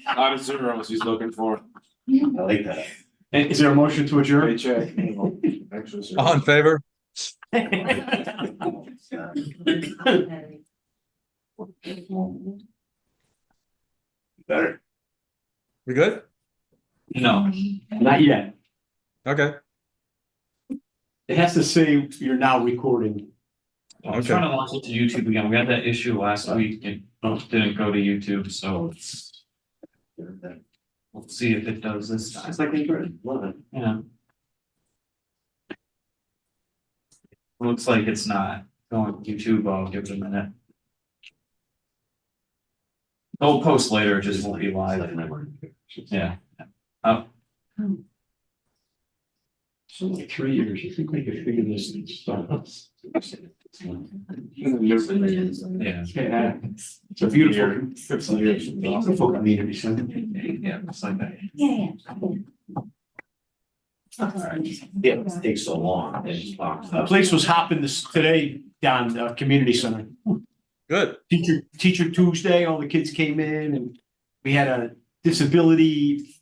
Not a zeros he's looking for. I like that. Is there a motion to adjourn? Paycheck. Extra zeros. All in favor? Better. We good? No, not yet. Okay. It has to say you're now recording. I'm trying to launch it to YouTube again. We had that issue last week. It didn't go to YouTube, so we'll see if it does this time. It's like they love it. Yeah. Looks like it's not going to YouTube. I'll give it a minute. I'll post later, it just won't be live. Yeah. Oh, So like 3 years, you think we could figure this stuff out? yeah. Yeah. It's a beautiful, 50 years. Beautiful community center. Yeah, it's like that. Yeah. It takes so long. The place was hopping this today down community center. Good. Teacher Tuesday, all the kids came in and we had a disability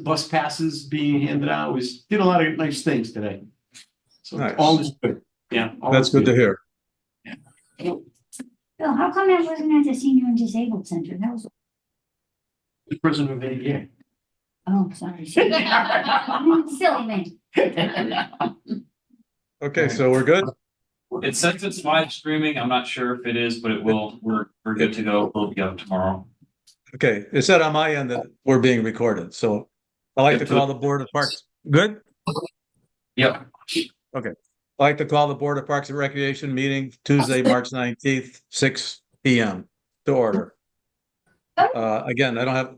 bus passes being handed out. Did a lot of nice things today. So Nice. all is good. Yeah. all That's is good to hear. Bill, how come that wasn't at the senior and disabled center? That was, The president of the ADA. oh, sorry. Silly man. Okay, so we're good? It says it's live streaming. I'm not sure if it is, but it will. We're good to go. We'll be up tomorrow. Okay, it said on my end that we're being recorded, so I'd like to call the Board of Parks. Good? Yep. I'd like to call the Board of Parks and Recreation meeting Tuesday, March 19th, 6 p.m. to order. Again, I don't have,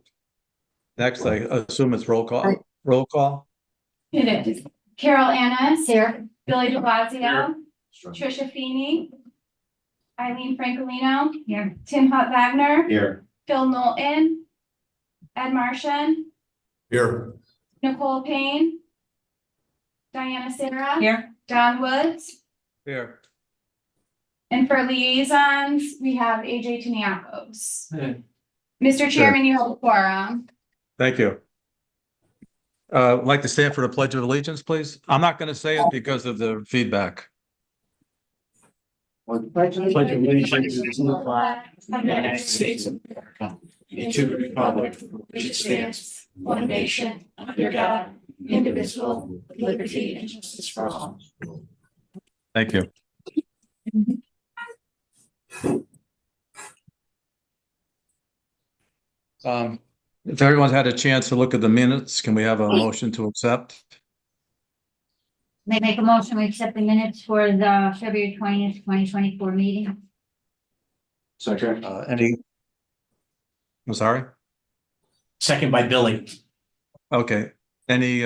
next, I assume it's roll call. Roll call? It is. Carol Annis. Here. Billy de Blasio. Here. Trisha Feeney. Eileen Francolino. Here. Tim Hutt Wagner. Here. Phil Knowlton. Ed Martian. Here. Nicole Payne. Diana Sarah. Here. Don Woods. Here. And for liaisons, we have AJ Taniakos. Mr. Chairman, you have a quorum. Thank you. I'd like to stand for the Pledge of Allegiance, please. I'm not going to say it because of the feedback. Pledge allegiance to the flag of the United States of America, and to the republic for which it stands, one nation, under God, indivisible, with liberty and justice for all. Thank you. If everyone's had a chance to look at the minutes, can we have a motion to accept? They make a motion, we accept the minutes for the February 20th, 2024 meeting. Second. Any? I'm sorry? Second by Billy. Okay. Any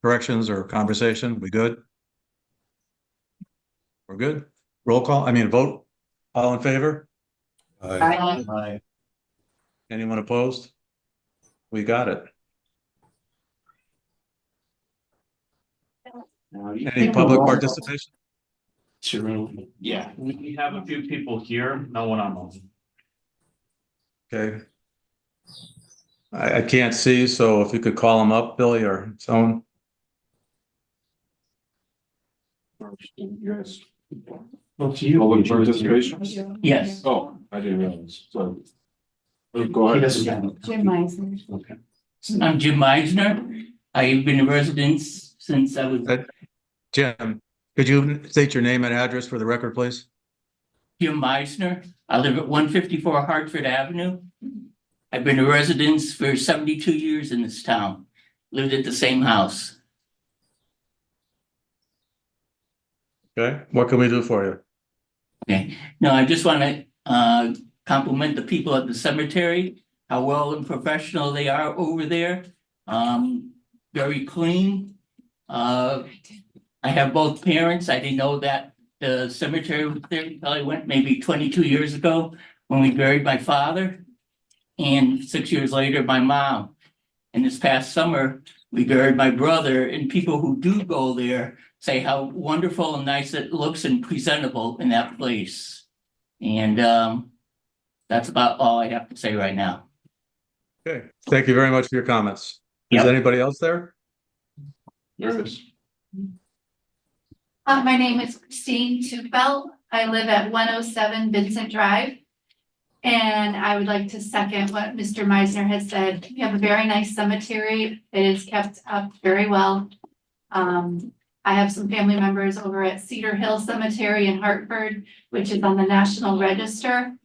corrections or conversation? We good? We're good? Roll call, vote? All in favor? Aye. Anyone opposed? We got it. Any public participation? Sure. Yeah. We have a few people here, no one online. Okay. I can't see, so if you could call them up, Billy or someone. Yes. Well, to you. Public participation? Yes. Oh, I didn't realize, so. Go He ahead. doesn't have it. Jim Meisner. Okay. I'm Jim Meisner. I've been a resident since I was Jim, could you state your name and address for the record, please? Jim Meisner. I live at 154 Hartford Avenue. I've been a resident for 72 years in this town. Lived at the same house. Okay, what can we do for you? Okay. No, I just want to compliment the people at the cemetery, how well and professional they are over there. Very clean. I have both parents. I didn't know that the cemetery was there. Probably went maybe 22 years ago when we buried my father, and 6 years later my mom. And this past summer we buried my brother. And people who do go there say how wonderful and nice it looks and presentable in that place. And that's about all I have to say right now. Okay, thank you very much for your comments. Is Yep. anybody else there? Nervous. My name is Christine Tupel. I live at 107 Vincent Drive. And I would like to second what Mr. Meisner has said. We have a very nice cemetery. It is kept up very well. I have some family members over at Cedar Hill Cemetery in Hartford, which is on the National Register.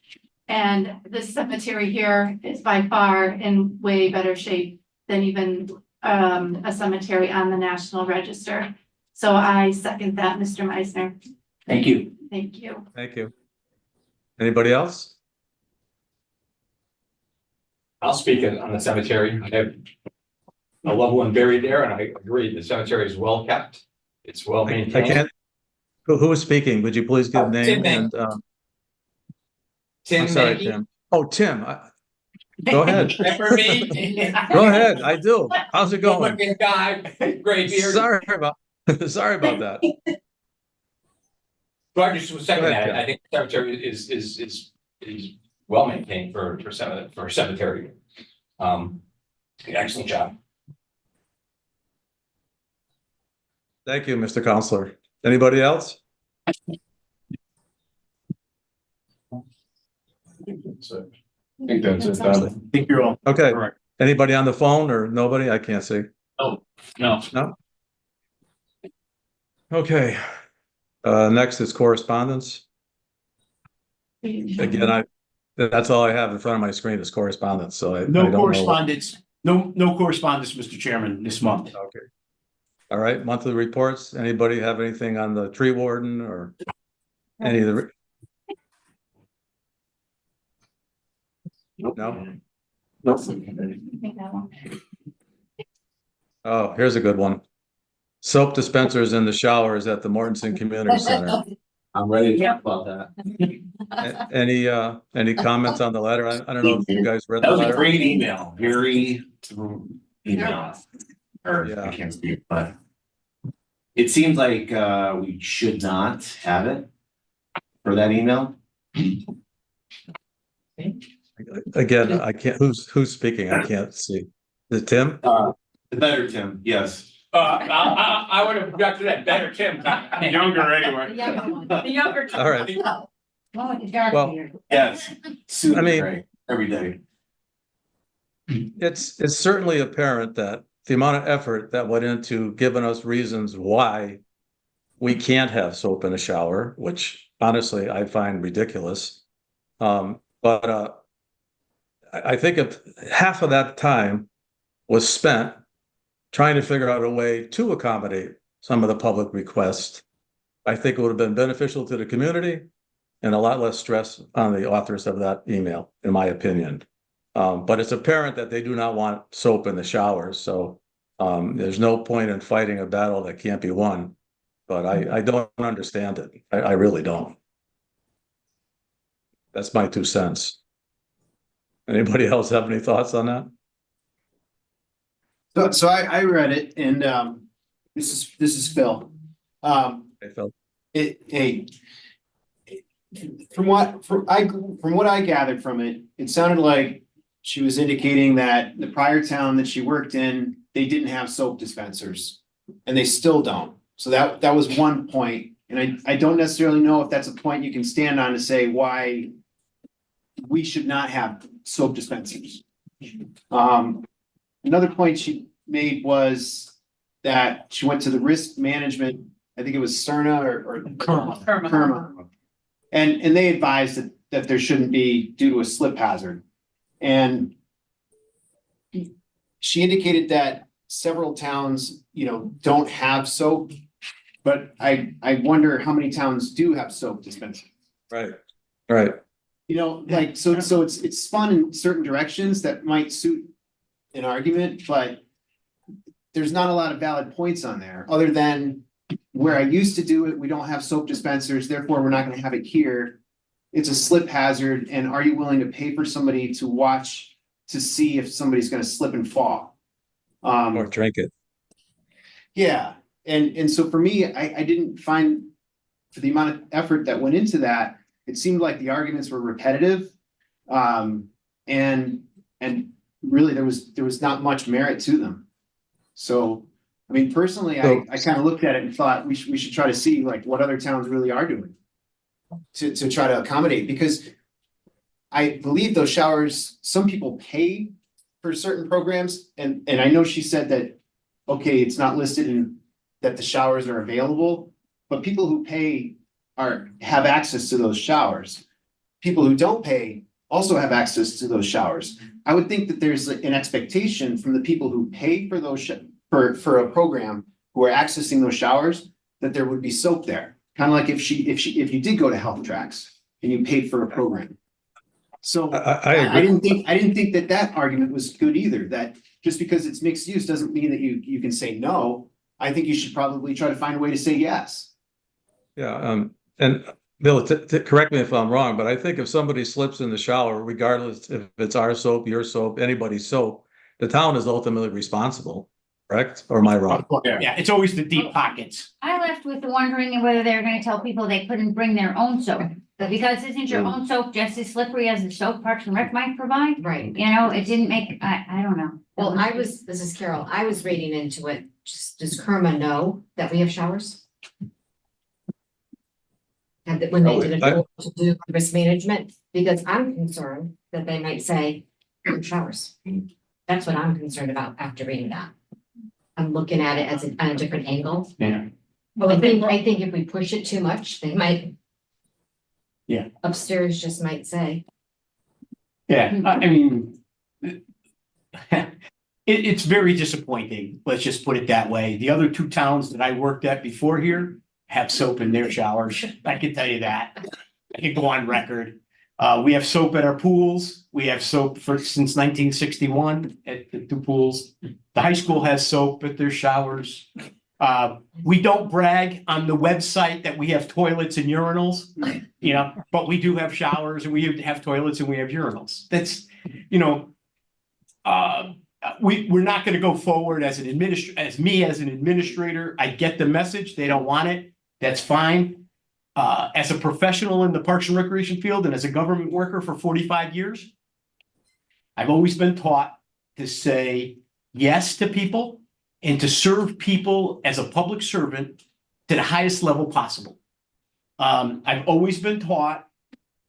And this cemetery here is by far in way better shape than even a cemetery on the National Register. So I second that, Mr. Meisner. Thank you. Thank you. Thank you. Anybody else? I'll speak on the cemetery. I have a loved one buried there, and I agree, the cemetery is well kept. It's well I maintained. can't. Who is speaking? Would you please give name Tim and, Tim I'm sorry, Mankey. Tim. Oh, Tim, go ahead. Remember me? Go ahead, I do. How's it going? Good-looking guy, gray beard. Sorry about that. But I just was second Go ahead, that. Tim. I think the cemetery is well maintained for a cemetery. Excellent job. Thank you, Mr. Counselor. Anybody else? So, I think that's it. Think you're all. Okay, Correct. anybody on the phone or nobody? I can't see. No, No? Okay. Next is correspondence. Again, that's all I have in front of my screen is correspondence, so I don't No know. correspondence, no correspondence, Mr. Chairman, this month. Okay. All right, monthly reports. Anybody have anything on the tree warden or any of the? No? Oh, here's a good one. Soap dispensers in the showers at the Mortensen Community Center. I'm ready to talk about that. Any comments on the letter? I don't know if you guys read That the was a letter. great email, very through email. Or Yeah. I can't speak, but it seems like we should not have it for that email. Again, I can't, who's speaking? I can't see. Is it Tim? The better Tim, yes. I would have got to that better, Tim. Younger anyway. The younger. All right. Oh, with the dark Well, beard. Yes, soon, I mean- Gray, every day. It's certainly apparent that the amount of effort that went into giving us reasons why we can't have soap in a shower, which honestly I find ridiculous. But I think if half of that time was spent trying to figure out a way to accommodate some of the public requests, I think it would have been beneficial to the community and a lot less stress on the authors of that email, in my opinion. But it's apparent that they do not want soap in the showers, so there's no point in fighting a battle that can't be won. But I don't understand it. I really don't. That's my 2 cents. Anybody else have any thoughts on that? So I read it and this is Phil. Hey, Phil. From what I gathered from it, it sounded like she was indicating that the prior town that she worked in, they didn't have soap dispensers. And they still don't. So that was one point. And I don't necessarily know if that's a point you can stand on to say why we should not have soap dispensers. Another point she made was that she went to the risk management, I think it was CERNA or Kerma. And they advised that there shouldn't be due to a slip hazard. And she indicated that several towns, don't have soap. But I wonder how many towns do have soap dispensers. Right. So it's spun in certain directions that might suit an argument, but there's not a lot of valid points on there, other than where I used to do it, we don't have soap dispensers, therefore we're not gonna have it here. It's a slip hazard, and are you willing to pay for somebody to watch to see if somebody's gonna slip and fall? Or drink it. Yeah, and so for me, I didn't find, for the amount of effort that went into that, it seemed like the arguments were repetitive. And really, there was not much merit to them. So, I mean, personally, So- I kind of looked at it and thought we should try to see like what other towns really are doing to try to accommodate, because I believe those showers, some people pay for certain programs, and I know she said that, okay, it's not listed in that the showers are available, but people who pay have access to those showers. People who don't pay also have access to those showers. I would think that there's an expectation from the people who pay for those for a program, who are accessing those showers, that there would be soap there. Kind of like if you did go to Health Tracks and you paid for a program. So I I agree. didn't think that argument was good either, that just because it's mixed use doesn't mean that you can say no. I think you should probably try to find a way to say yes. Yeah, and Bill, correct me if I'm wrong, but I think if somebody slips in the shower, regardless if it's our soap, your soap, anybody's soap, the town is ultimately responsible, correct? Or am I wrong? Yeah, it's always the deep pockets. I left with wondering whether they were gonna tell people they couldn't bring their own soap. But because isn't your own soap just as slippery as the soap Parks and Rec might provide? Right. You know, it didn't make, I don't know. Well, this is Carol, I was reading into it, does Kerma know that we have showers? And that when they did a to do risk management, because I'm concerned that they might say, "No showers." That's what I'm concerned about after reading that. I'm looking at it on a different angle. Yeah. Well, I think if we push it too much, they might. Yeah. Upstairs just might say. Yeah, I mean. It's very disappointing, let's just put it that way. The other two towns that I worked at before here have soap in their showers. I can tell you that. I can go on record. We have soap at our pools. We have soap since 1961 at the two pools. The high school has soap at their showers. We don't brag on the website that we have toilets and urinals, you know, but we do have showers and we have toilets and we have urinals. That's, you know, we're not going to go forward as an administrator. I get the message. They don't want it. That's fine. As a professional in the Parks and Recreation field and as a government worker for 45 years, I've always been taught to say yes to people and to serve people as a public servant to the highest level possible. I've always been taught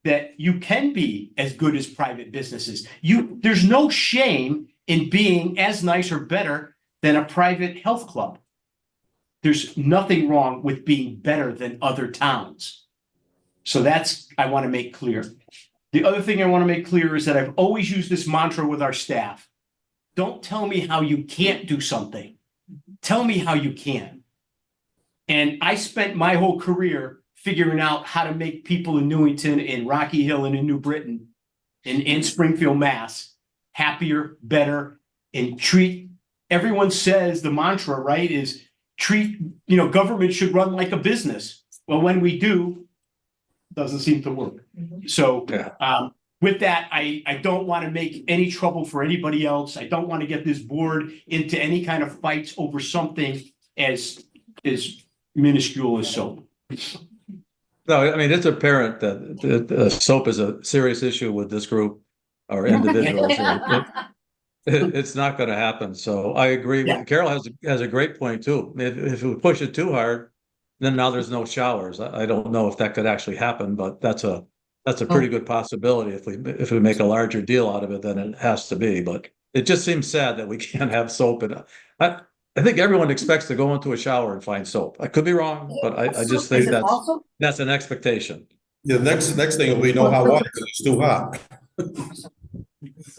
that you can be as good as private businesses. There's no shame in being as nice or better than a private health club. There's nothing wrong with being better than other towns. So I want to make clear. The other thing I want to make clear is that I've always used this mantra with our staff. Don't tell me how you can't do something. Tell me how you can. And I spent my whole career figuring out how to make people in Newington, in Rocky Hill, and in New Britain, in Springfield, Mass, happier, better, and treat. Everyone says the mantra, right, is government should run like a business. Well, when we do, it doesn't seem to work. So with that, I don't want to make any trouble for anybody else. I don't want to get this board into any kind of fights over something as minuscule as soap. No, I mean, it's apparent that soap is a serious issue with this group or individuals. It's not going to happen. So I agree. Yeah. Carol has a great point too. If we push it too hard, then now there's no showers. I don't know if that could actually happen, but that's a pretty good possibility if we make a larger deal out of it than it has to be. But it just seems sad that we can't have soap. And I think everyone expects to go into a shower and find soap. I could be wrong, but I just think that's an expectation. The next thing will be no hot water because it's too hot.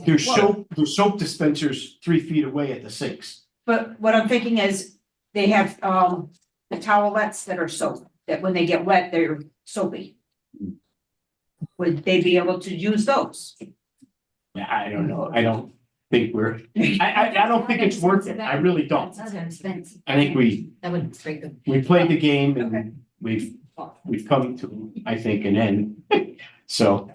There's soap dispensers 3 feet away at the sinks. But what I'm thinking is they have the towelettes that are soap, that when they get wet, they're soapy. Would they be able to use those? Yeah, I don't know. I don't think I don't think it's worth it. I really don't. I think we played the game and we've come to, I think, an end. So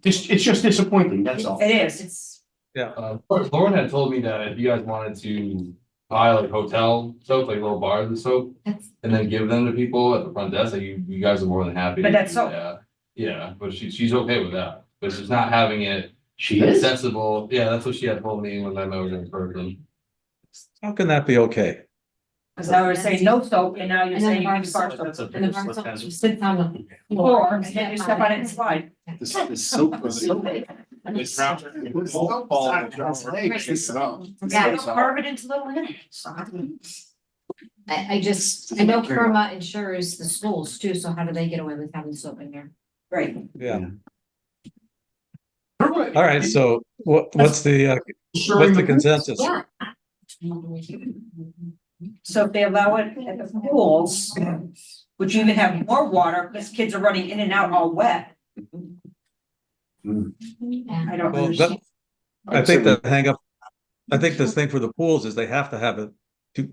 it's just disappointing, that's all. It is, it's. Yeah. Lauren had told me that if you guys wanted to buy like hotel soap, like little bars of soap, and then give them to people at the front desk, like you guys are more than happy. But that's soap. Yeah, but she's okay with that. But it's just not having it She is? accessible. Yeah, that's what she had told me when I met her in person. How can that be okay? Cause I was saying no soap and now you're And then saying the bar use bar soap. soap. That's a And the bigger bar slip soap hazard. sits on the Or floor. you step on it and slide. The soap was so. Yeah. Carve it into little minutes. I just, I know Kerma insures the schools too, so how do they get away with having soap in there? Right. Yeah. All right, so what's the consensus? Yeah. So if they allow it at the pools, would you even have more water because kids are running in and out all wet? I don't Well, understand. I think the hang up, I think this thing for the pools is they have to have it.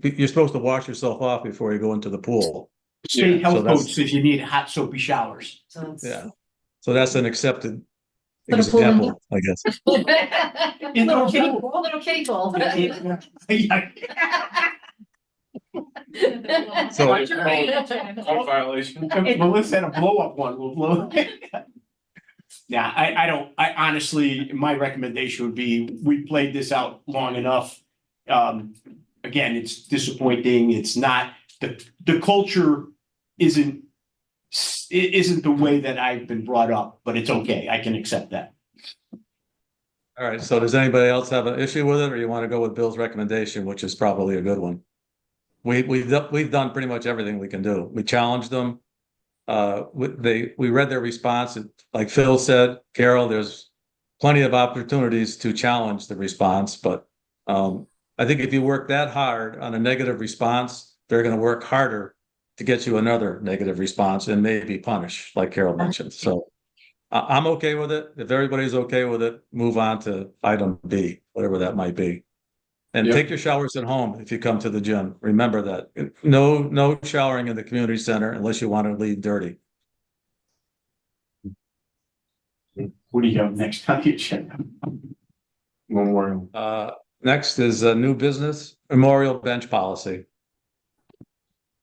You're supposed to wash yourself off before you go into the pool. State So health that's- code says you need hot soapy showers. So it's- Yeah. So that's an accepted Put a pool in example, I guess. Little kiddie pool, little kiddie pool. So- Violation. Melissa had a blow up one, we'll blow. Yeah, I honestly, my recommendation would be, we played this out long enough. Again, it's disappointing, it's not, the culture isn't the way that I've been brought up, but it's okay, I can accept that. All right, so does anybody else have an issue with it, or you want to go with Bill's recommendation, which is probably a good one? We've done pretty much everything we can do. We challenged them. We read their response. Like Phil said, Carol, there's plenty of opportunities to challenge the response, but I think if you work that hard on a negative response, they're going to work harder to get you another negative response and maybe punish, like Carol mentioned. So I'm okay with it. If everybody's okay with it, move on to item B, whatever that might be. And Yep. take your showers at home if you come to the gym. Remember that. No showering in the community center unless you want to leave dirty. What do you have next on the agenda? Memorial. Next is a new business memorial bench policy.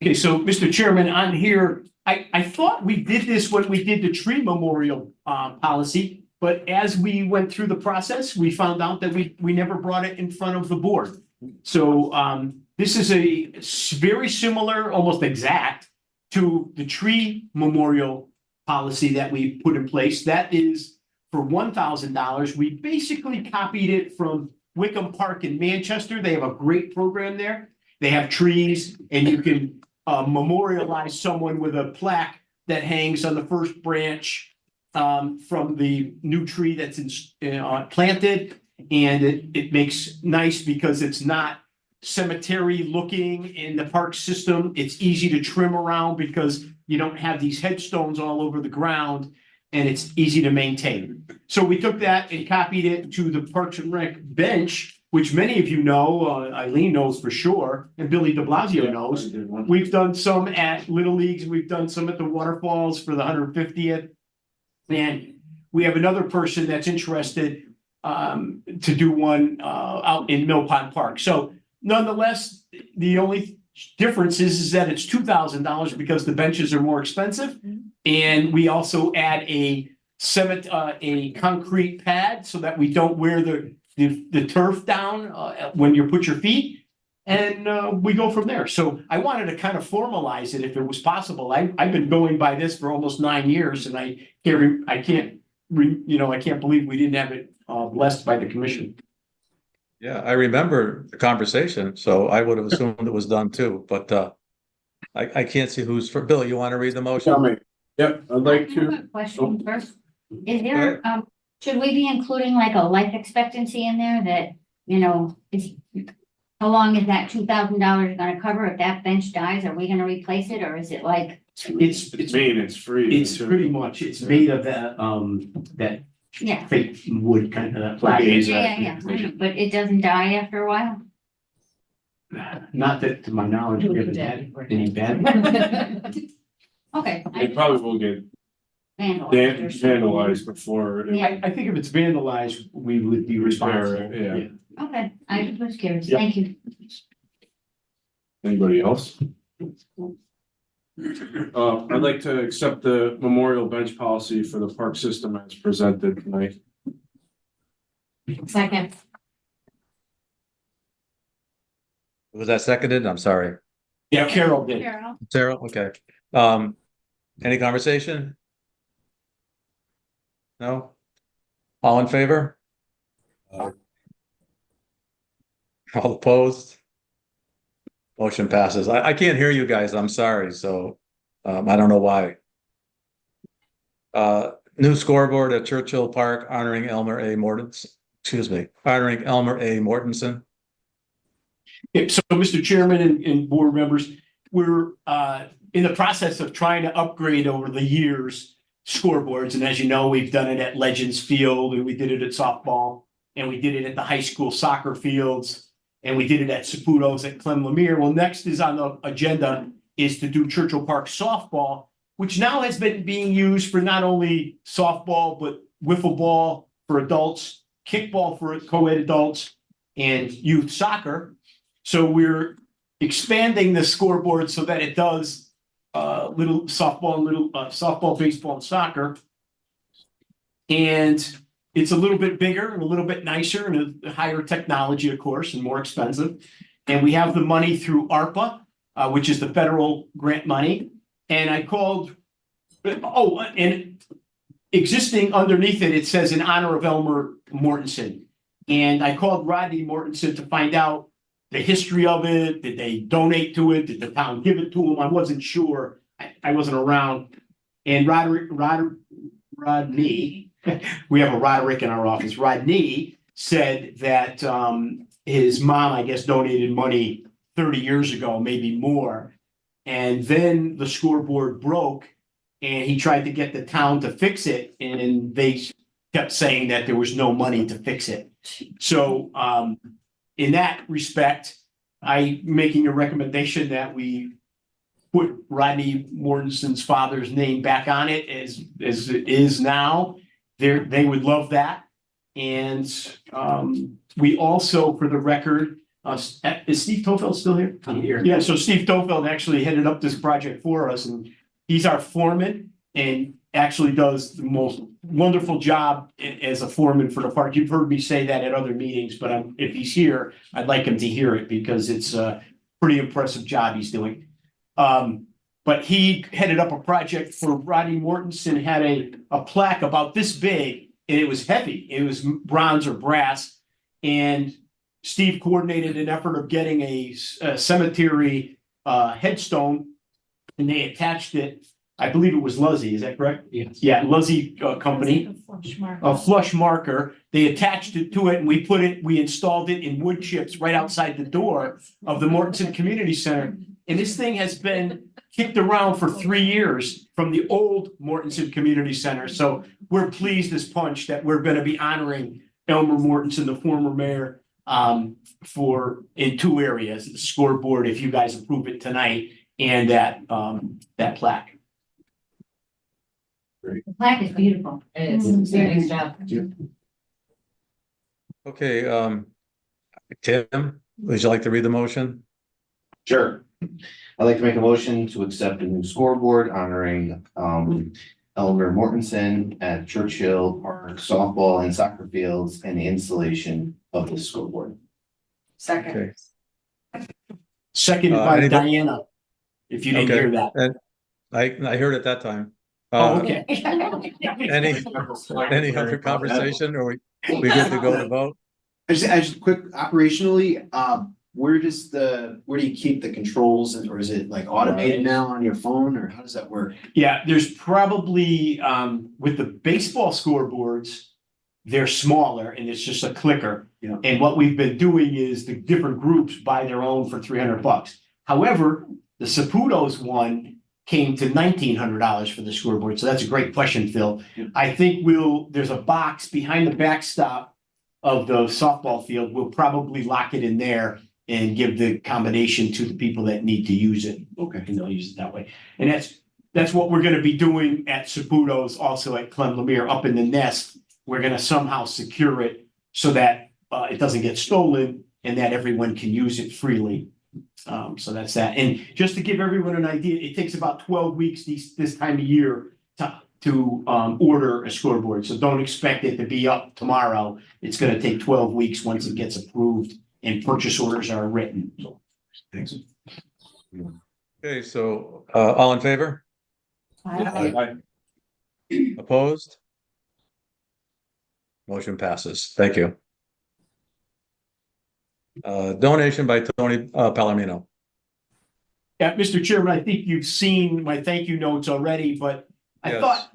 Okay, so Mr. Chairman, on here, I thought we did this when we did the tree memorial policy, but as we went through the process, we found out that we never brought it in front of the board. So this is a very similar, almost exact, to the tree memorial policy that we put in place. That is for $1,000. We basically copied it from Wickham Park in Manchester. They have a great program there. They have trees, and you can memorialize someone with a plaque that hangs on the first branch from the new tree that's planted. And it makes nice because it's not cemetery looking in the park system. It's easy to trim around because you don't have these headstones all over the ground, and it's easy to maintain. So we took that and copied it to the Parks and Rec bench, which many of you know, Eileen knows for sure, and Billy de Blasio knows. We've done some at Little Leagues, we've done some at the Waterfalls for the 150th. And we have another person that's interested to do one out in Mill Pond Park. So nonetheless, the only difference is that it's $2,000 because the benches are more expensive. And we also add a concrete pad so that we don't wear the turf down when you put your feet. And we go from there. So I wanted to kind of formalize it if it was possible. I've been going by this for almost 9 years, and I can't believe we didn't have it blessed by the commission. Yeah, I remember the conversation, so I would have assumed it was done too, but I can't see who's for. Bill, you want to read the motion? Yep, I'd like I have a question first. Is there, should we be including like a life expectancy in there that, is, how long is that $2,000 gonna cover? If that bench dies, are we gonna replace it, or is it like? It's maintenance free. It's pretty much, it's made of that Yeah. fake wood kind of plastic. Yeah, but it doesn't die after a while? Not that, to my knowledge, we haven't had any bad. Okay. It probably will get vandalized before. Yeah. I think if it's vandalized, we would be responsible. Yeah. Okay, I was curious, Yeah. thank you. Anybody else? I'd like to accept the memorial bench policy for the park system as presented tonight. Second. Was that seconded? I'm sorry. Yeah, Carol did. Carol. Sarah, okay. Any conversation? No? All in favor? All opposed? Motion passes. I can't hear you guys. I'm sorry. So, I don't know why. New scoreboard at Churchill Park honoring Elmer A. Mortensen. Honoring Elmer A. Mortensen. Yeah, so, Mr. Chairman and board members, we're in the process of trying to upgrade over the years scoreboards. And as you know, we've done it at Legends Field, and we did it at softball, and we did it at the high school soccer fields, and we did it at Saputo's at Clem Lemire. Well, next is on the agenda is to do Churchill Park softball, which now has been being used for not only softball, but wiffle ball for adults, kickball for co-ed adults, and youth soccer. So we're expanding the scoreboard so that it does little softball, baseball, and soccer. And it's a little bit bigger and a little bit nicer and a higher technology, of course, and more expensive. And we have the money through ARPA, which is the federal grant money. And I called, and existing underneath it, it says in honor of Elmer Mortensen. And I called Rodney Mortensen to find out the history of it. Did they donate to it? Did the town give it to him? I wasn't sure. I wasn't around. And Rodney, we have a Roderick in our office. Rodney said that his mom, I guess, donated money 30 years ago, maybe more. And then the scoreboard broke, and he tried to get the town to fix it, and they kept saying that there was no money to fix it. So in that respect, I'm making a recommendation that we put Rodney Mortensen's father's name back on it as it is now. They would love that. And we also, for the record, is Steve Tofeld still here? I'm here. Yeah, so Steve Tofeld actually headed up this project for us, and he's our foreman and actually does the most wonderful job as a foreman for the park. You've heard me say that at other meetings, but if he's here, I'd like him to hear it because it's a pretty impressive job he's doing. But he headed up a project for Rodney Mortensen, had a plaque about this big, and it was heavy. It was bronze or brass. And Steve coordinated an effort of getting a cemetery headstone, and they attached it. I believe it was Luzzy, is that correct? Yes. Yeah, Luzzy Company, a flush marker. They attached it to it, and we installed it in wood chips right outside the door of the Mortensen Community Center. And this thing has been kicked around for 3 years from the old Mortensen Community Center. So we're pleased as punch that we're going to be honoring Elmer Mortensen, the former mayor, in 2 areas: the scoreboard, if you guys approve it tonight, and that plaque. The plaque is beautiful. It is. Very nice job. Okay, Tim, would you like to read the motion? Sure. I'd like to make a motion to accept a new scoreboard honoring Elmer Mortensen at Churchill Park softball and soccer fields and the installation of the scoreboard. Second. Okay. Seconded by any- Diana, if you didn't Okay. hear that. And I heard it that time. Oh, okay. Any other conversation, or we good to go to vote? I just quick operationally, where do you keep the controls, or is it like automated now on your phone, or how does that work? Yeah, there's probably, with the baseball scoreboards, they're smaller and it's just a clicker. Yeah. And what we've been doing is the different groups buy their own for $300. However, the Saputo's one came to $1,900 for the scoreboard. So that's a great question, Phil. Yeah. I think there's a box behind the backstop of the softball field. We'll probably lock it in there and give the combination to the people that need to use it. Okay. And they'll use it that way. And that's what we're gonna be doing at Saputo's, also at Clem Lemire, up in the nest. We're gonna somehow secure it so that it doesn't get stolen and that everyone can use it freely. So that's that. And just to give everyone an idea, it takes about 12 weeks this time of year to to order a scoreboard, so don't expect it to be up tomorrow. It's gonna take 12 weeks once it gets approved and purchase orders are written. So, thanks. Okay, so, all in favor? Opposed? Motion passes. Thank you. Donation by Tony Palomino. Yeah, Mr. Chairman, I think you've seen my thank you notes already, but I Yes. thought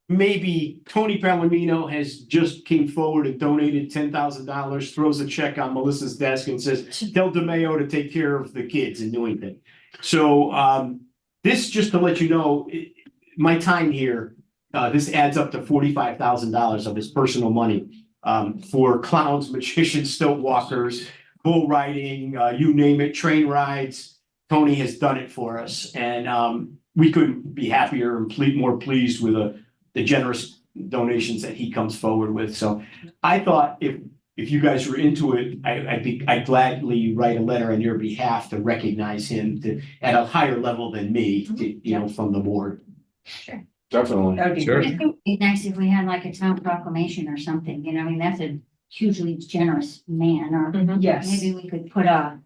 maybe Tony Palomino has just came forward and donated $10,000, throws a check on Melissa's desk and says, tell DeMayo to take care of the kids in Newington. So this, just to let you know, my time here, this adds up to $45,000 of his personal money for clowns, magicians, stilt walkers, bull riding, you name it, train rides. Tony has done it for us, and we couldn't be happier and more pleased with the generous donations that he comes forward with. So I thought if you guys were into it, I'd gladly write a letter on your behalf to recognize him at a higher level than me, from the board. Definitely. That would be Sure. great. I think it'd be nice if we had like a town proclamation or something, I mean, that's a hugely generous man, or Yes. maybe we could put a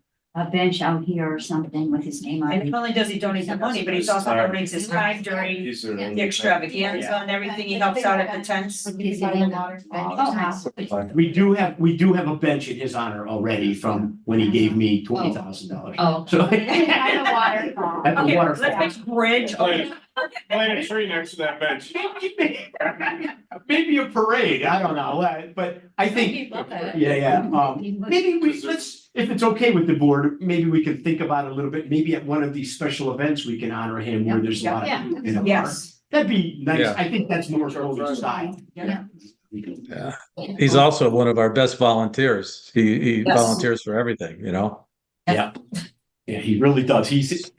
bench out here or something with his name on And it. not only does he donate the money, but he's also donates his time during the extravaganza and everything. He helps out at the tents. Oh, We do have a bench in his honor already from when he gave me $20,000. Oh. So. Kind of waterfall. At the Okay, waterfall. let's make a bridge. Plant a tree next to that bench. Maybe a parade, I don't know, but I think, maybe let's, if it's okay with the board, maybe we can think about it a little bit, maybe at one of these special events, we can honor him where there's a lot of Yeah. people in the park. Yes. That'd be nice, Yeah. I think that's more Tony's style. Yeah. Yeah. He's also one of our best volunteers. He Yes. volunteers for everything, Yeah, he really does, he's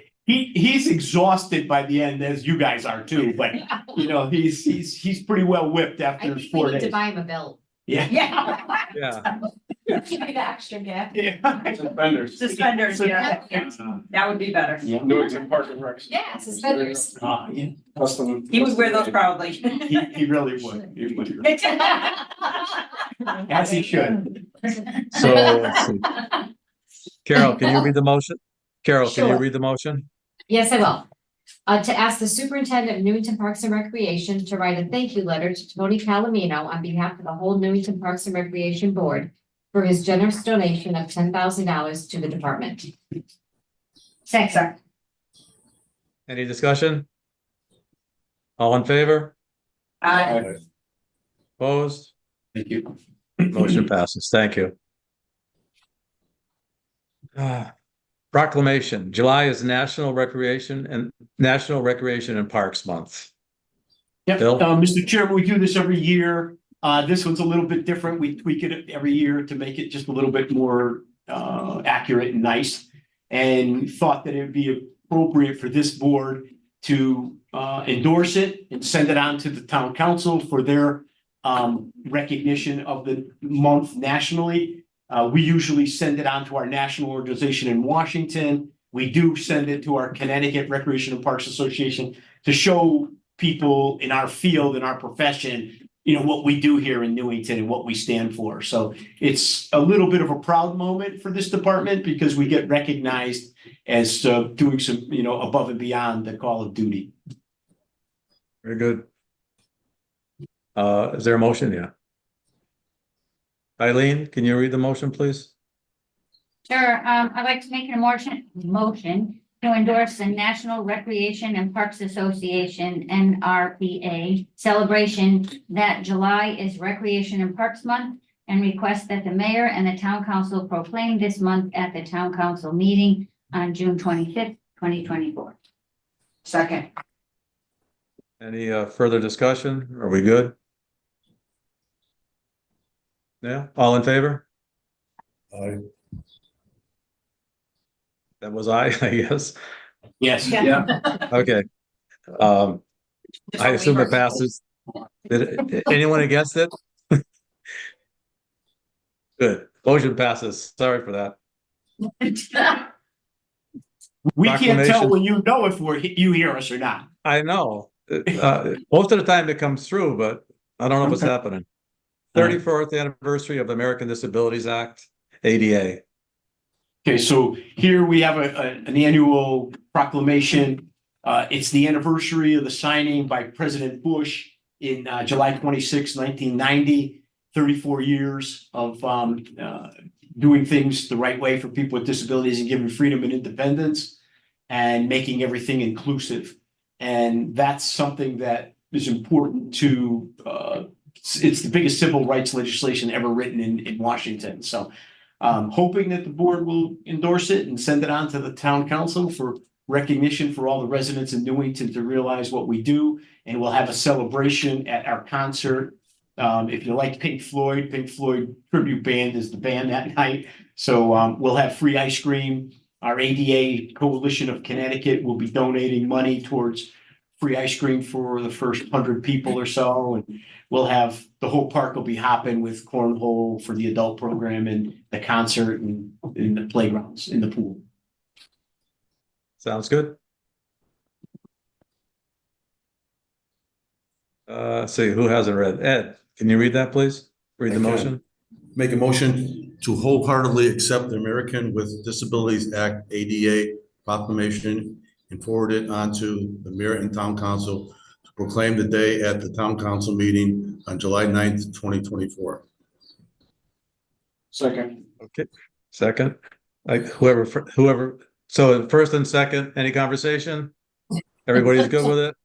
exhausted by the end, as you guys are too, but, he's pretty well whipped I after think we 4 need to days. buy him a belt. Yeah. Yeah. Yeah. Give me the extra gift. Yeah. Suspenders. Suspenders, yeah. That would be better. Yeah. Newington Park and Rec. Yeah, suspenders. Yeah, Custom. He would wear those proudly. he really would, You would. as he should. So, let's see. Carol, can you read the motion? Carol, can you Sure. read the motion? Yes, I will. To ask the superintendent of Newington Parks and Recreation to write a thank you letter to Tony Palomino on behalf of the whole Newington Parks and Recreation Board for his generous donation of $10,000 to the department. Second. Any discussion? All in favor? Opposed? Thank you. Motion passes. Thank you. Proclamation, July is National Recreation and Parks Month. Yep, Bill? Mr. Chairman, we do this every year. This one's a little bit different. We tweak it every year to make it just a little bit more accurate and nice. And thought that it would be appropriate for this board to endorse it and send it on to the town council for their recognition of the month nationally. We usually send it on to our national organization in Washington. We do send it to our Connecticut Recreation and Parks Association to show people in our field, in our profession, what we do here in Newington and what we stand for. So it's a little bit of a proud moment for this department because we get recognized as doing some, above and beyond the call of duty. Very good. Is there a motion? Yeah. Eileen, can you read the motion, please? Sure, I'd like to make a motion to endorse the National Recreation and Parks Association, NRPA, celebration that July is Recreation and Parks Month, and request that the mayor and the town council proclaim this month at the town council meeting on June 25th, 2024. Second. Any further discussion? Are we good? Yeah, all in favor? That was I guess. Yes. Yeah. Okay. I assume it passes. Anyone against it? Good. Motion passes. Sorry for that. We can't tell Proclamation. when if you hear us or not. I know. Most of the time it comes through, but I don't know what's Okay. happening. All right. 34th anniversary of the American Disabilities Act, ADA. Okay, so here we have an annual proclamation. It's the anniversary of the signing by President Bush in July 26, 1990. 34 years of doing things the right way for people with disabilities and giving freedom and independence and making everything inclusive. And that's something that is important to, it's the biggest civil rights legislation ever written in Washington. So hoping that the board will endorse it and send it on to the town council for recognition for all the residents in Newington to realize what we do. And we'll have a celebration at our concert. If you like Pink Floyd Tribute Band is the band that night. So we'll have free ice cream. Our ADA Coalition of Connecticut will be donating money towards free ice cream for the first 100 people or so. And we'll have, the whole park will be hopping with cornhole for the adult program and the concert and in the playgrounds, in the pool. Sounds good. Let's see, who hasn't read? Ed, can you read that, please? Read the motion. Make a motion to wholeheartedly accept the American with Disabilities Act ADA proclamation and forward it on to the mayor and town council to proclaim the day at the town council meeting on July 9th, 2024. Second. Okay, second. Like whoever, so first and second, any conversation? Everybody's good with it?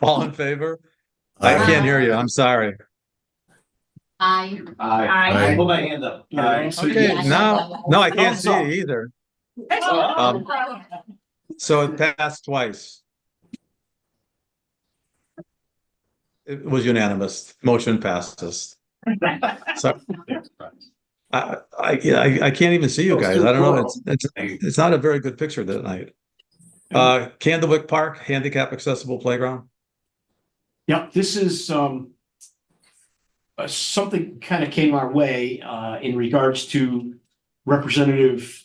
All in favor? I can't hear you, I'm sorry. I Hold my hand up. Okay, now, no, I can't see you either. So it passed twice. It was unanimous, motion passes. So I can't even see you guys, I don't know, it's not a very good picture that night. Candlewick Park, handicap accessible playground. Yep, this is something kind of came our way in regards to Representative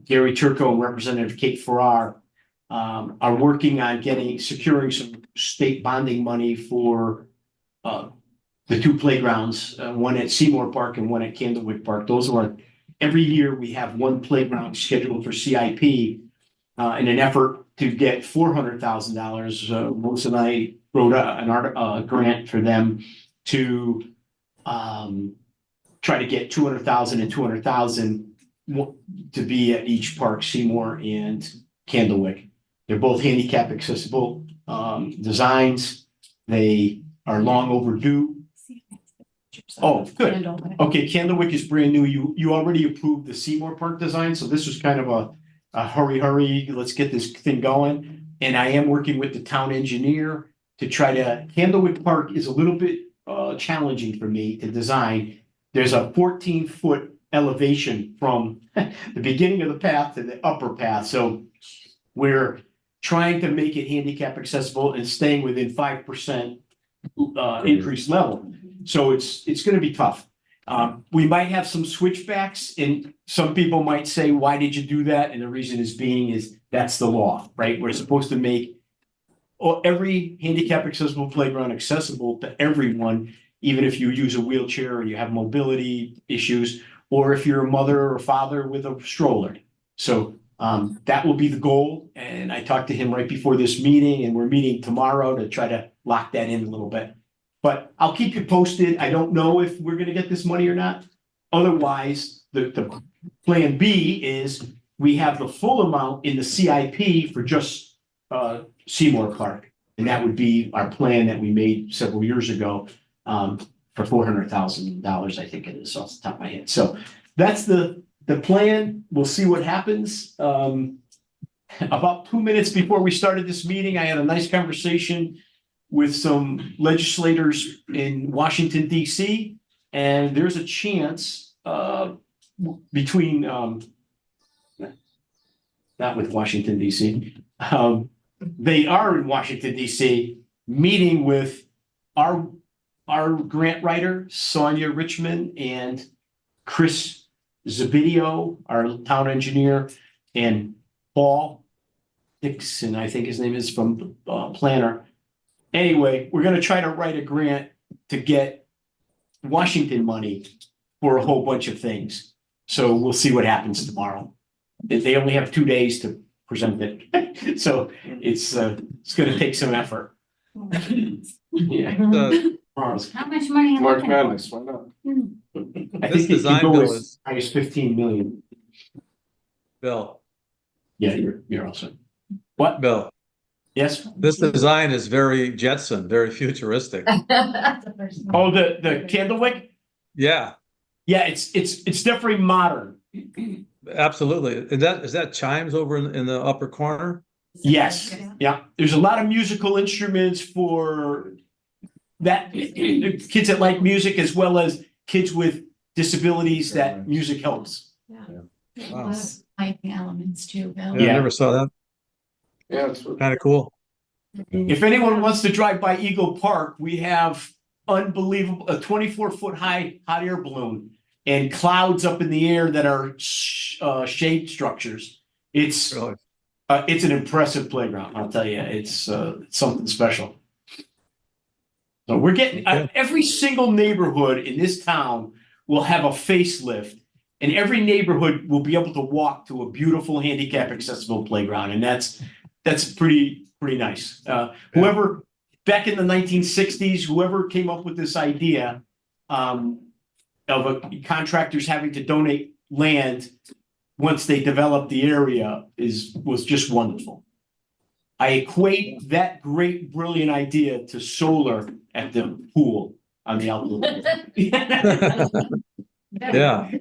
Gary Turco and Representative Kate Farrar are working on securing some state bonding money for the two playgrounds, one at Seymour Park and one at Candlewick Park. Those are, every year we have one playground scheduled for CIP in an effort to get $400,000. Melissa and I wrote a grant for them to try to get 200,000 and 200,000 to be at each park, Seymour and Candlewick. They're both handicap accessible designs. They are long overdue. Oh, good. Okay, Candlewick is brand new. You already approved the Seymour Park design, so this was kind of a hurry, let's get this thing going. And I am working with the town engineer to try to, Candlewick Park is a little bit challenging for me to design. There's a 14-foot elevation from the beginning of the path to the upper path. So we're trying to make it handicap accessible and staying within 5% increased level. So it's going to be tough. We might have some switchbacks, and some people might say, why did you do that? And the reason is that's the law, right? We're supposed to make every handicap accessible playground accessible to everyone, even if you use a wheelchair or you have mobility issues, or if you're a mother or father with a stroller. So that will be the goal. And I talked to him right before this meeting, and we're meeting tomorrow to try to lock that in a little bit. But I'll keep you posted. I don't know if we're gonna get this money or not. Otherwise, the plan B is we have the full amount in the CIP for just Seymour Park. And that would be our plan that we made several years ago for $400,000, I think it is off the top of my head. So that's the plan. We'll see what happens. About 2 minutes before we started this meeting, I had a nice conversation with some legislators in Washington, D.C. And there's a chance between, not with Washington, D.C. They are in Washington, D.C. meeting with our grant writer, Sonia Richmond, and Chris Zabidio, our town engineer, and Paul Dixon, I think his name is, from Planner. Anyway, we're gonna try to write a grant to get Washington money for a whole bunch of things. So we'll see what happens tomorrow. They only have 2 days to present it. So it's gonna take some effort. Yeah. How much money? are you March looking for? Madness, why not? I This think they design could go bill as high as 15 million. Bill, Yeah, you're also. What? Bill, Yes? this design is very Jetson, very futuristic. Oh, the Candlewick? Yeah, Yeah, it's definitely modern. absolutely. Is that chimes over in the upper corner? Yes, yeah. There's a lot of musical instruments for that, kids that like music as well as kids with disabilities that music helps. Wow. Piping elements too, Bill. Yeah, I Yeah. never saw that. Yeah, it's. Kind of cool. If anyone wants to drive by Eagle Park, we have unbelievable, a 24-foot high hot air balloon and clouds up in the air that are shade structures. It's Really. it's an impressive playground, I'll tell you. It's something special. So we're getting, every single neighborhood in this town will have a facelift. And every neighborhood will be able to walk to a beautiful handicap accessible playground. And that's pretty nice. Whoever, back in the 1960s, whoever came up with this idea of contractors having to donate land once they developed the area was just wonderful. I equate that great, brilliant idea to solar at the pool on the outdoor. Yeah.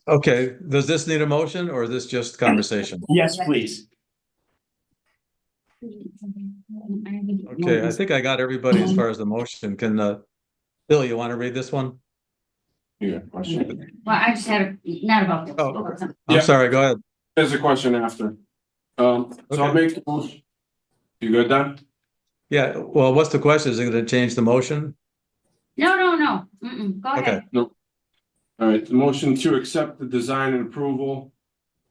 Okay, does this need a motion or is this just conversation? Yes, please. Okay, I think I got everybody as far as the motion. Can, Bill, you want to read this one? Yeah, question. Well, I just had, not about this. Oh, but some- I'm Yeah. sorry, go ahead. There's a question after. So I'll Okay. make the motion. You good, Don? Yeah, well, what's the question? Is it gonna change the motion? No, go Okay, ahead. All right, the motion to accept the design and approval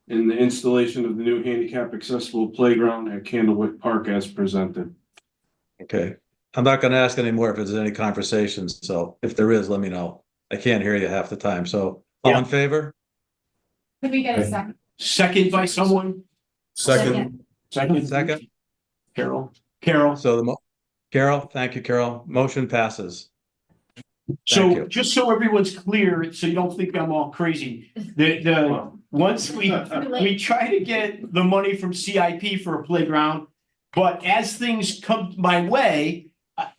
in the installation of the new handicap accessible playground at Candlewick Park as presented. okay. I'm not gonna ask anymore if there's any conversations, so if there is, let me know. I can't hear you half the time, so all in favor? Could we get a second? Second by someone? Second, Second, Carol. so Carol, thank you, Carol. Motion passes. Thank So you. just so everyone's clear, so you don't think I'm all crazy, once we try to get the money from CIP for a playground, but as things come my way,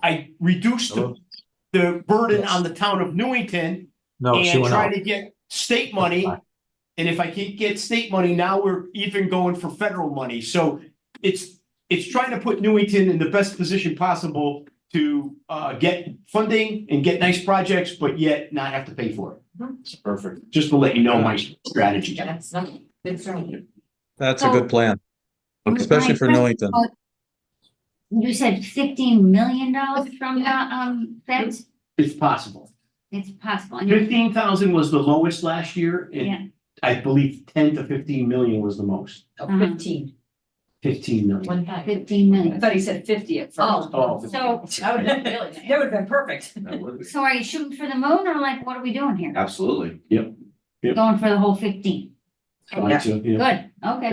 I reduce the burden on the town of Newington and try to get state money. And if I can't get state money, now we're even going for federal money. So it's trying to put Newington in the best position possible to get funding and get nice projects, but yet not have to pay for it. It's perfect. Just to let you know my strategy. That's not, good strategy. That's a good plan, especially for Newington. You said $15 million from the feds? It's possible. It's possible. And you- 15,000 was the lowest last year, Yeah. and I believe 10 to 15 million was the most. Uh-huh. 15 million. 1 15 I million. thought he said 50 at first. Oh, So, That would have been really, that would have been perfect. so are you shooting for the moon or like, what are we doing here? Absolutely. Yep. Going for the whole 15? Trying to, yeah. Good, okay.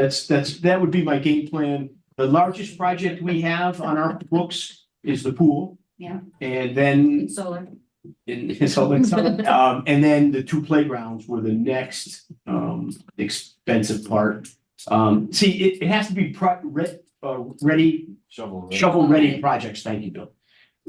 That would be my game plan. The largest project we have on our books is the pool. Yeah. And then Solar. and then the 2 playgrounds were the next expensive part. See, it has to be ready, shovel ready projects. Thank you, Bill.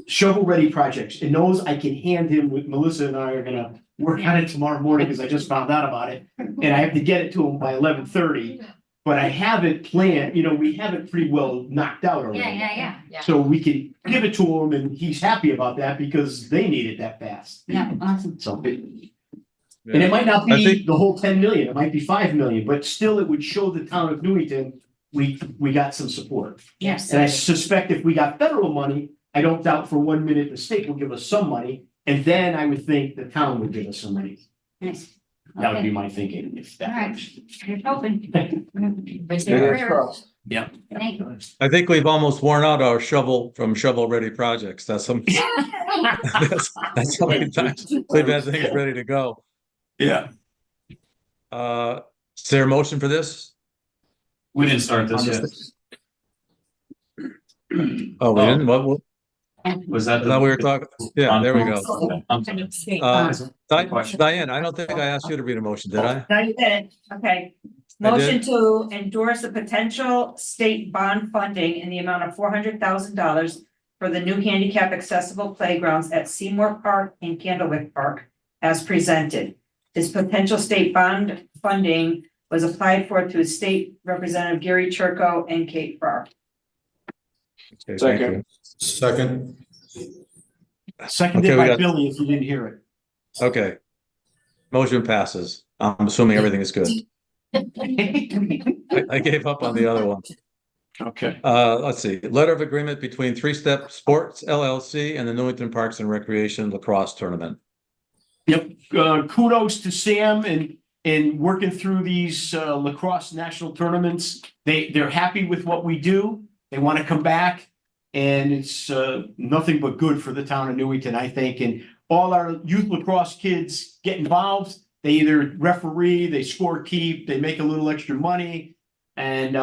Shovel ready projects, and those I can hand him with Melissa and I are gonna work on it tomorrow morning because I just found out about it. And I have to get it to him by 11:30. But I have it planned, we have it pretty well knocked out already. Yeah. So we can give it to him and he's happy about that because they need it that fast. Yeah, awesome. So, and it might not be the whole 10 million, it might be 5 million, but still it would show the town of Newington, we got some support. Yes. And I suspect if we got federal money, I don't doubt for 1 minute the state will give us some money. And then I would think the town would give us some money. Nice. That would be Okay. my thinking if All that right. works. You're hoping. But they're- Yeah. Thank you. I think we've almost worn out our shovel-ready projects. That's how many times we've had things ready to go. Yeah. Is there a motion for this? We didn't start this On yet. this- Oh, we didn't? What? Was that I thought we were talking, yeah, there we go. Diane, I don't think I asked you to read a motion, did I? No, you didn't. Okay. I Motion did? to endorse a potential state bond funding in the amount of $400,000 for the new handicap accessible playgrounds at Seymour Park and Candlewick Park as presented. This potential state bond funding was applied for through State Representative Gary Churko and Kate Farr. Okay, thank you. Second. Seconded Okay, we by got- Billy, if you didn't hear it. Okay. Motion passes. I'm assuming everything is good. I gave up on the other one. Okay. Let's see, letter of agreement between Three Step Sports LLC and the Newington Parks and Recreation Lacrosse Tournament. Yep, kudos to Sam and working through these lacrosse national tournaments. They're happy with what we do. They want to come back. And it's nothing but good for the town of Newington, I think. And all our youth lacrosse kids get involved. They either referee, they score keep, they make a little extra money. And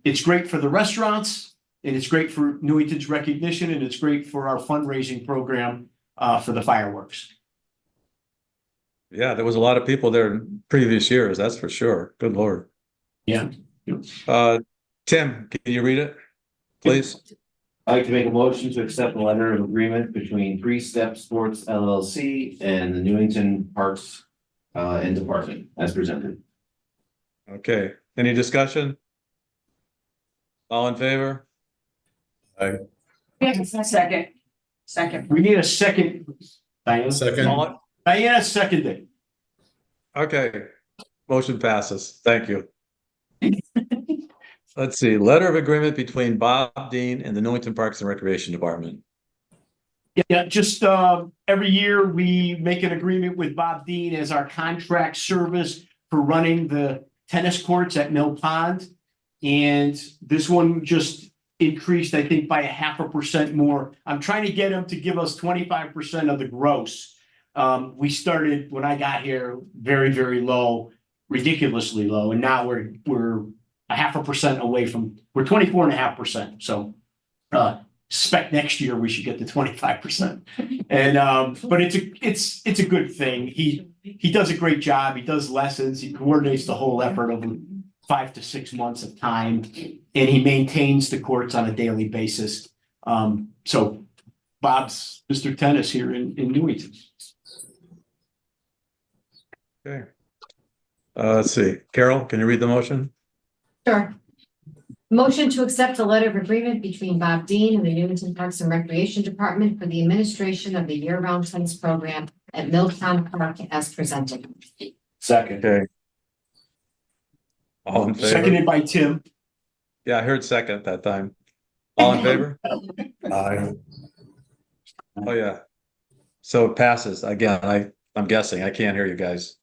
it's great for the restaurants, and it's great for Newington's recognition, and it's great for our fundraising program for the fireworks. Yeah, there was a lot of people there in previous years, that's for sure. Good Lord. Yeah. Tim, can you read it, please? I'd like to make a motion to accept the letter of agreement between Three Step Sports LLC and the Newington Parks and Department as presented. Okay, any discussion? All in favor? Second. We need a second. Diana. Second. Diana seconded. Okay, motion passes. Thank you. Let's see, letter of agreement between Bob Dean and the Newington Parks and Recreation Department. Yeah, just every year we make an agreement with Bob Dean as our contract service for running the tennis courts at Mill Pond. And this one just increased, I think, by 0.5% more. I'm trying to get him to give us 25% of the gross. We started when I got here very, very low, ridiculously low, and now we're 0.5% away from, we're 24.5%. So expect next year we should get to 25%. And but it's a good thing. He does a great job. He does lessons. He coordinates the whole effort over 5 to 6 months of time, and he maintains the courts on a daily basis. So Bob's Mr. Tennis here in Newington. Okay. Let's see, Carol, can you read the motion? Sure. Motion to accept the letter of agreement between Bob Dean and the Newington Parks and Recreation Department for the administration of the year-round tennis program at Milltown Park as presented. Second. Okay. All in favor? Seconded by Tim. Yeah, I heard second that time. All in favor? Aye. Oh, yeah. So it passes. Again, I'm guessing. I can't hear you guys.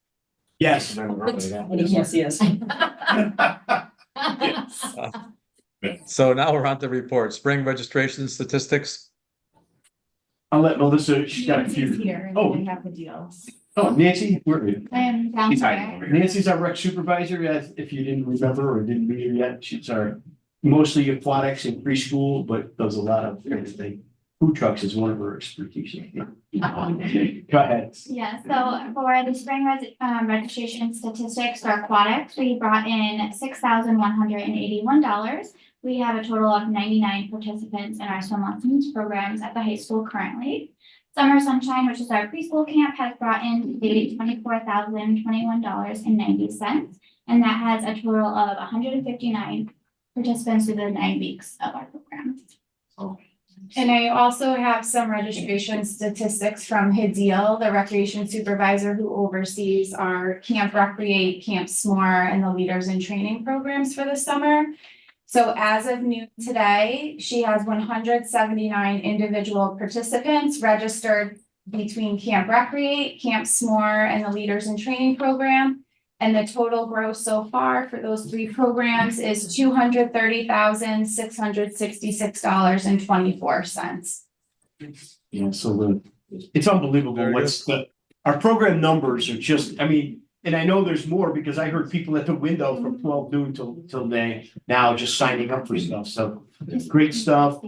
Yes. Yes. So now we're on to report. Spring registration statistics. I'll let Melissa, she's got a few. Here, and Oh. they have the deals. Oh, Nancy, where are you? I am down He's there. hiding over here. Nancy's our rec supervisor, if you didn't remember or didn't meet her yet. She's our mostly aquatics and preschool, but does a lot of everything. Food trucks is one of her expertise. Go ahead. Yeah, so for the spring registration statistics for aquatics, we brought in $6,181. We have a total of 99 participants in our swim lessons programs at the high school currently. Summer Sunshine, which is our preschool camp, has brought in $24,021.90, and that has a total of 159 participants through the 9 weeks of our program. And I also have some registration statistics from Hidil, the recreation supervisor who oversees our Camp Recreate, Camp S'more, and the Leaders in Training programs for the summer. So as of noon today, she has 179 individual participants registered between Camp Recreate, Camp S'more, and the Leaders in Training program. And the total gross so far for those three programs is $230,666.24. Yeah, so it's unbelievable Very what's our program numbers are just, I mean, and I know there's more because I heard people at the window from 12 noon till now just signing up for stuff. So great stuff.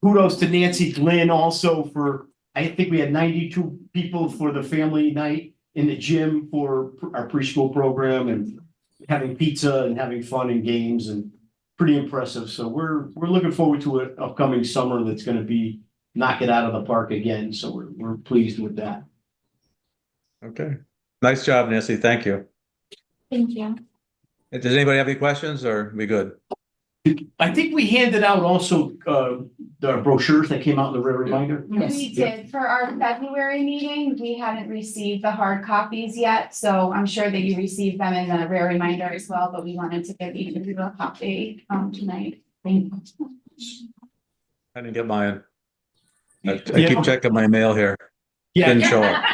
Kudos to Nancy Glenn also for, I think we had 92 people for the family night in the gym for our preschool program and having pizza and having fun and games and pretty impressive. So we're looking forward to an upcoming summer that's going to be knock it out of the park again. So we're pleased with that. Okay. Nice job, Nancy. Thank you. Thank you. Does anybody have any questions or are we good? I think we handed out also the brochures that came out in the Red Reminder. We did. For our February meeting, we hadn't received the hard copies yet, so I'm sure that you received them in the rare reminder as well, but we wanted to give each of you a copy tonight. Thank you. I didn't get mine. I keep checking my mail here. Yeah. Didn't show up.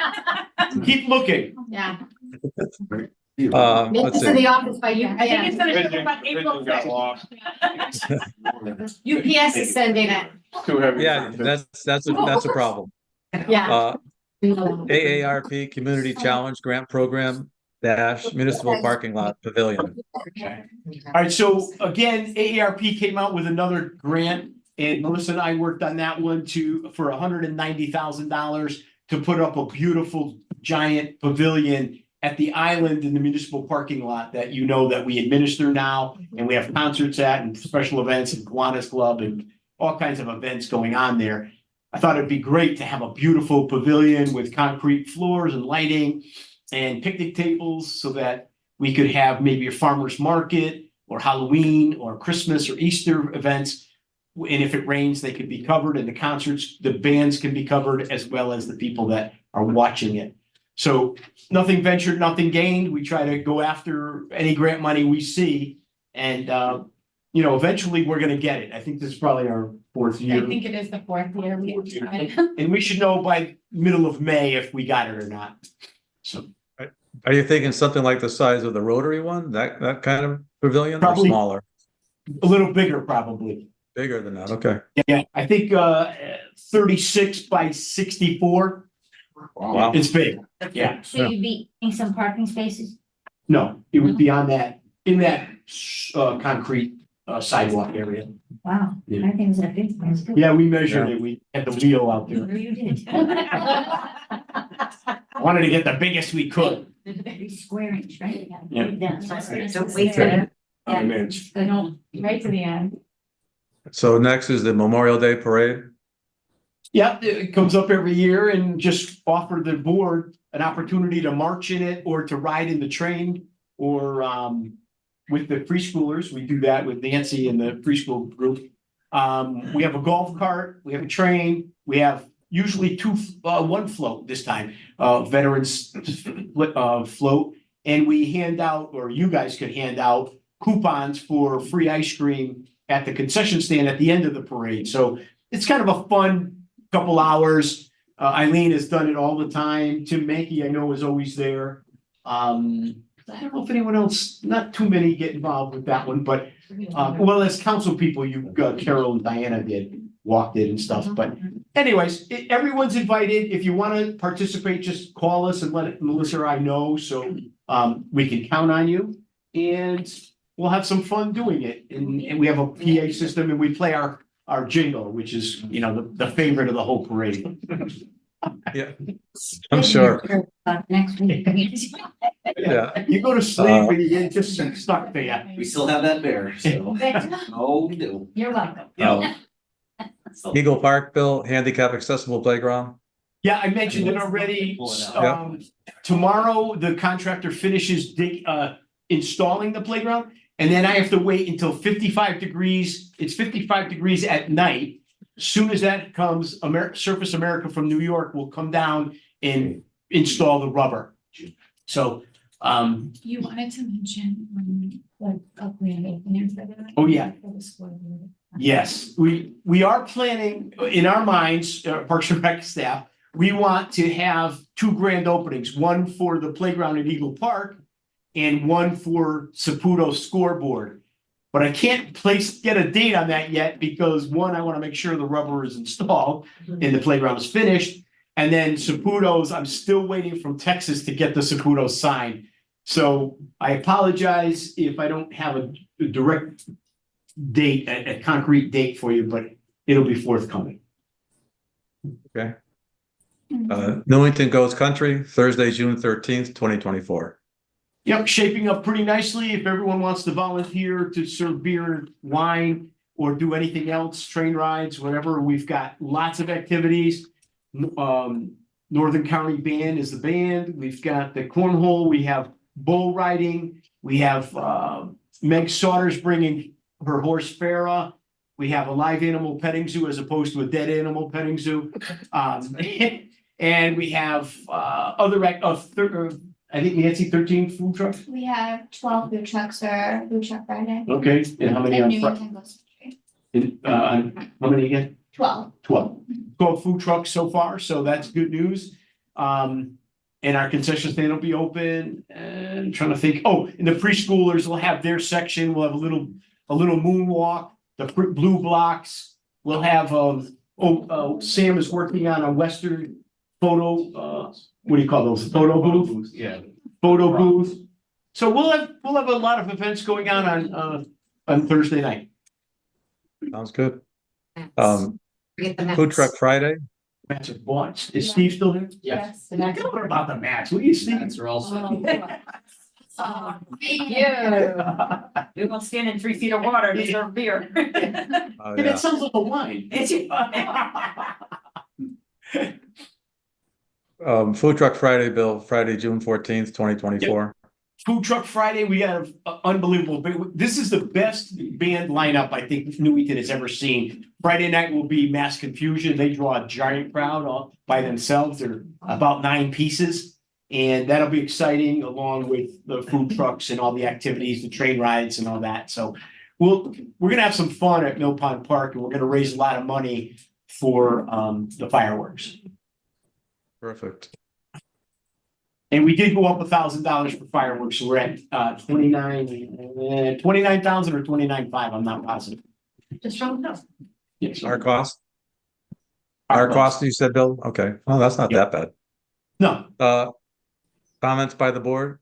Keep looking. Yeah. Maybe Maybe let's to see. the office by you. I think it's gonna be about April Got 5th. lost. UPS is sending it. Too heavy. Yeah, that's a problem. Yeah. AARP Community Challenge Grant Program - Municipal Parking Lot Pavilion. All right, so again, AARP came out with another grant and Melissa and I worked on that one for $190,000 to put up a beautiful giant pavilion at the island in the municipal parking lot that you know that we administer now, and we have concerts at and special events and Kiwanis Club and all kinds of events going on there. I thought it'd be great to have a beautiful pavilion with concrete floors and lighting and picnic tables so that we could have maybe a farmer's market or Halloween or Christmas or Easter events. And if it rains, they could be covered, and the concerts, the bands can be covered, as well as the people that are watching it. So nothing ventured, nothing gained. We try to go after any grant money we see. And, eventually we're going to get it. I think this is probably our fourth year. I think it is the fourth year we have tried. And we should know by middle of May if we got it or not. So. Are you thinking something like the size of the Rotary one? That kind of pavilion or Probably smaller? A little bigger, probably. Bigger than that. Okay. Yeah, I think 36 by 64. Wow. It's big. Yeah. So you'd be in some parking spaces? No, it would be on that, in that concrete sidewalk area. Wow, Yeah. I think it's a big, that's good. Yeah, we measured it. We had the wheel out there. You did. Wanted to get the biggest we could. Very square inch, right? Yeah. Don't wait for it. Oh, man. Right to the end. So next is the Memorial Day Parade. Yeah, it comes up every year and just offer the board an opportunity to march in it or to ride in the train or with the preschoolers. We do that with Nancy and the preschool group. We have a golf cart, we have a train, we have usually one float this time, veterans float. And we hand out, or you guys could hand out coupons for free ice cream at the concession stand at the end of the parade. So it's kind of a fun couple hours. Eileen has done it all the time. Tim Mankey, I know, is always there. I don't know if anyone else, not too many get involved with that one, but well, as council people, Carol and Diana walked it and stuff. But anyways, everyone's invited. If you want to participate, just call us and let Melissa or I know so we can count on you. And we'll have some fun doing it. And we have a PA system and we play our jingle, which is, the favorite of the whole parade. Yeah, I'm sure. Next week. Yeah. You go to sleep and you get just stuck there. We still have that bear, so. Oh, we do. You're welcome. Eagle Parkville Handicap Accessible Playground. Yeah, I mentioned it already. Tomorrow, the contractor finishes installing the playground. And then I have to wait until 55 degrees. It's 55 degrees at night. Soon as that comes, Surface America from New York will come down and install the rubber. So, You wanted to mention like a grand opening for that? Oh, yeah. For the scoreboard. yes, we are planning in our minds, Parks and Rec staff, we want to have two grand openings, one for the playground at Eagle Park and one for Saputo scoreboard. But I can't get a date on that yet because one, I want to make sure the rubber is installed and the playground is finished. And then Saputo's, I'm still waiting from Texas to get the Saputo sign. So I apologize if I don't have a direct date, a concrete date for you, but it'll be forthcoming. Okay. Newington Goes Country, Thursday, June 13th, 2024. Yep, shaping up pretty nicely. If everyone wants to volunteer to serve beer and wine or do anything else, train rides, whatever, we've got lots of activities. Northern County Band is the band. We've got the cornhole. We have bull riding. We have Meg Sauter's bringing her horse Farah. We have a live animal petting zoo as opposed to a dead animal petting zoo. And we have I think Nancy, 13 food trucks. We have 12 food trucks for Food Truck Friday. Okay, and how many And on Friday? Newington Goes Country. How many again? 12. 12 food trucks so far, so that's good news. And our concession stand will be open, and I'm trying to think, and the preschoolers will have their section. We'll have a little moonwalk, the blue blocks. We'll have, Sam is working on a Western photo, what do you call those? Photo booth? Yeah. Photo booth. So we'll have a lot of events going on Thursday night. Sounds good. Get the Food mats. Truck Friday. Match of watch. Is Steve still there? Yes. Tell her about the match, will you, Steve? Are also. Yeah. We won't stand in 3 feet of water to serve beer. Oh, Hey, yeah. that sounds like a wine. Food Truck Friday, Bill, Friday, June 14th, 2024. Food Truck Friday, we have unbelievable. This is the best band lineup I think Newington has ever seen. Friday night will be Mass Confusion. They draw a giant crowd all by themselves. They're about 9 pieces. And that'll be exciting along with the food trucks and all the activities, the train rides and all that. So we're gonna have some fun at Mill Pond Park, and we're gonna raise a lot of money for the fireworks. Perfect. And we did go up $1,000 for fireworks, so we're at 29,000 or 29,500, I'm not positive. Just don't know. Yes. Our cost? Our cost, you said, Bill? Okay. Well, that's not that bad. No, Comments by the board?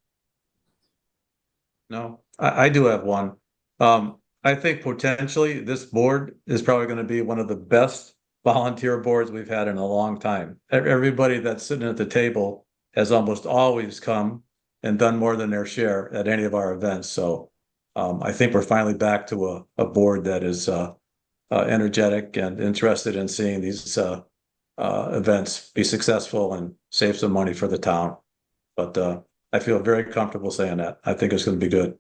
No, I do have one. I think potentially this board is probably going to be one of the best volunteer boards we've had in a long time. Everybody that's sitting at the table has almost always come and done more than their share at any of our events. So I think we're finally back to a board that is energetic and interested in seeing these events be successful and save some money for the town. But I feel very comfortable saying that. I think it's going to be good.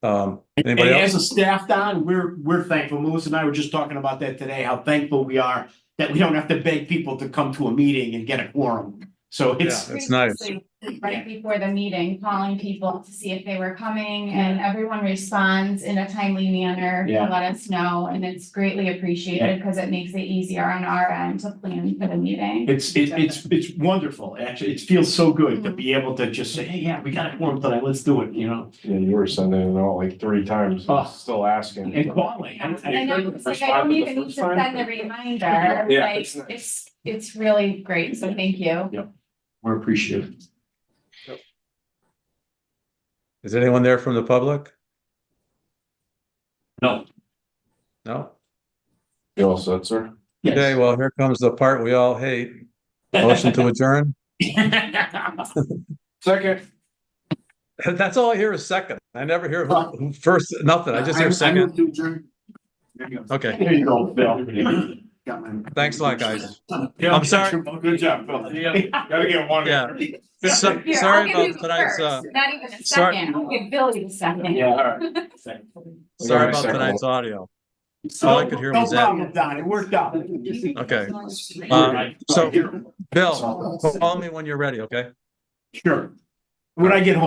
and Anybody as else? a staff, Don, we're thankful. Melissa and I were just talking about that today, how thankful we are that we don't have to beg people to come to a meeting and get a quorum. So it's, Yeah, it's nice. Right before the meeting, calling people to see if they were coming, and everyone responds in a timely manner to Yeah. let us know, and it's greatly appreciated because it makes it easier on our end to plan for the meeting. it's wonderful. Actually, it feels so good to be able to just say, hey, yeah, we got a quorum tonight, let's do it, you know? Yeah, you were sending it out like 3 times, still asking. And calling. I know, it's like, I don't even need to send a reminder, Yeah, like, it's nice. it's really great, so thank you. We're appreciative. Is anyone there from the public? No. No? You all set, sir? Okay, well, here comes the part we all hate. Motion to adjourn. Second. That's all I hear is second. I never hear who first, nothing. I just hear second. Okay, There you go, Bill. thanks a lot, guys. Yeah, I'm sorry. Good job, Bill. Gotta get one. Yeah. Here, Sorry I'll give you about tonight's, first, Not even a sorry- second, I'll give Billy a second. Yeah, all right. sorry about tonight's audio. All I could hear was No that. problem, Don, it worked out. Okay. So, Bill, call me when you're ready, okay? Sure. When I get home.